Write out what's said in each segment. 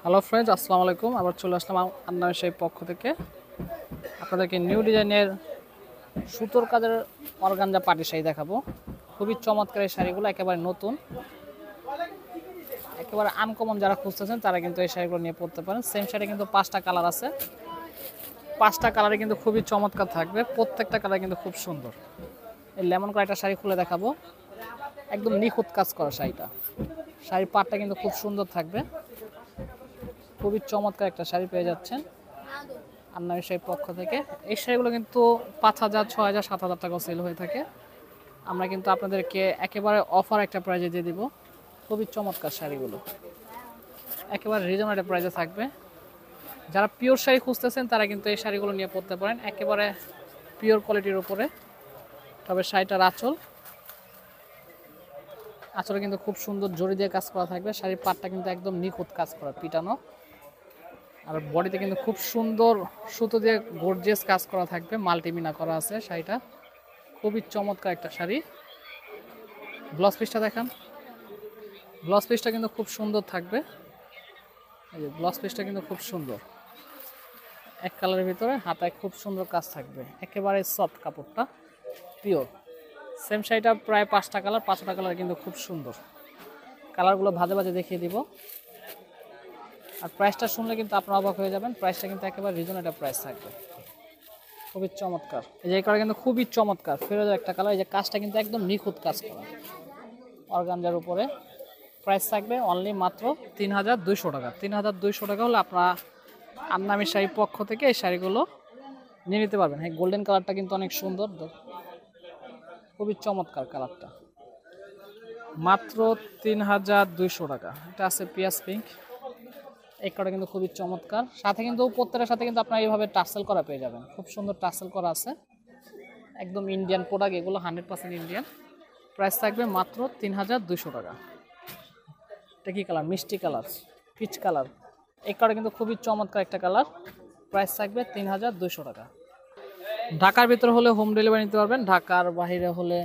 Hello friends, আসসালামু আলাইকুম। আবার চলে আসলাম আন্নার সেই পক্ষ থেকে আপনাদেরকে নিউ ডিজাইনের সুতোর কাজের অর্গানজা পাটি শাড়ি দেখাবো। খুবই চমৎকার এই শাড়িগুলো, একেবারে নতুন, একেবারে আনকমন। যারা খুঁজতেছেন তারা কিন্তু এই শাড়িগুলো নিয়ে পড়তে পারেন। সেম শাড়ি কিন্তু 5টা কালার আছে, 5টা কালারে কিন্তু খুবই চমৎকার থাকবে। প্রত্যেকটা কালার কিন্তু খুব সুন্দর। এই লেমন কালার একটা শাড়ি খুলে দেখাবো, একদম নিখুঁত কাজ করা শাড়িটা। শাড়ির পাটটা কিন্তু খুব সুন্দর থাকবে, খুবই চমৎকার একটা শাড়ি পেয়ে যাচ্ছেন আন্নার সেই পক্ষ থেকে। এই শাড়িগুলো কিন্তু 5,000, 6,000, 7,000 টাকা সেল হয়ে থাকে। আমরা কিন্তু আপনাদেরকে একেবারে অফার একটা প্রাইজে দিয়ে দিব। খুবই চমৎকার শাড়িগুলো একেবারে রিজনেবল প্রাইজে থাকবে। যারা পিওর শাড়ি খুঁজতেছেন তারা কিন্তু এই শাড়িগুলো নিয়ে পড়তে পারেন, একেবারে পিওর কোয়ালিটির উপরে। তবে শাড়িটার আঁচলে কিন্তু খুব সুন্দর জড়ি দিয়ে কাজ করা থাকবে। শাড়ির পাটটা কিন্তু একদম নিখুঁত কাজ করা, পিটানো। আর বডিতে কিন্তু খুব সুন্দর সুতো দিয়ে গর্জিয়াস কাজ করা থাকবে, মাল্টিমিনা করা আছে শাড়িটা। খুবই চমৎকার একটা শাড়ি। ব্লাউজ পিসটা দেখান। ব্লাউজ পিসটা কিন্তু খুব সুন্দর থাকবে। এই যে ব্লাউজ পিসটা কিন্তু খুব সুন্দর, এক কালারের ভিতরে হাতায় খুব সুন্দর কাজ থাকবে, একেবারে সফট কাপড়টা, পিওর। সেম শাড়িটা প্রায় 5টা কালার, 5টা কালার কিন্তু খুব সুন্দর। কালারগুলো ভাজে ভাজে দেখিয়ে দিব। আর প্রাইসটা শুনলে কিন্তু আপনারা অবাক হয়ে যাবেন। প্রাইসটা কিন্তু একেবারে রিজনেবল প্রাইস থাকবে, খুবই চমৎকার। এই যে এই কালার কিন্তু খুবই চমৎকার, ফেরোজা একটা কালার। এই যে কাজটা কিন্তু একদম নিখুঁত কাজ করা অর্গানজার উপরে। প্রাইস থাকবে অনলি মাত্র 3,200 টাকা। 3,200 টাকা হলে আপনারা আন্নামি শাড়ির পক্ষ থেকে এই শাড়িগুলো নিয়ে নিতে পারবেন। হ্যাঁ, গোল্ডেন কালারটা কিন্তু অনেক সুন্দর, খুবই চমৎকার কালারটা। মাত্র 3,200 টাকা। এটা আছে পিয়াজ পিঙ্ক, এই কালারটা কিন্তু খুবই চমৎকার। সাথে কিন্তু প্রত্যেকটার সাথে কিন্তু আপনারা এইভাবে টার্সেল করা পেয়ে যাবেন, খুব সুন্দর টার্সেল করা আছে। একদম ইন্ডিয়ান প্রোডাক্ট এগুলো, 100% ইন্ডিয়ান। প্রাইস থাকবে মাত্র 3,200 টাকা। এটা কি কালার? মিষ্টি কালার, পিচ কালার। এই কালার কিন্তু খুবই চমৎকার একটা কালার। প্রাইস থাকবে 3,200 টাকা। ঢাকার ভিতরে হলে হোম ডেলিভারি নিতে পারবেন, ঢাকার বাইরে হলে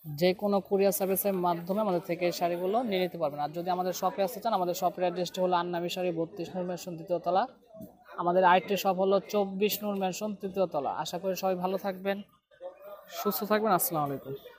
যে কোনো কুরিয়ার সার্ভিসের মাধ্যমে আমাদের থেকে এই শাড়িগুলো নিয়ে নিতে পারবেন। আর যদি আমাদের শপে আসতে চান, আমাদের শপের অ্যাড্রেসটা হলো আন্নামি শাড়ি, 32 নূর ম্যানশন 3য় তলা। আমাদের আরেকটি শপ হলো 24 নূর ম্যানশন 3য় তলা। আশা করি সবাই ভালো থাকবেন, সুস্থ থাকবেন। আসসালামু আলাইকুম।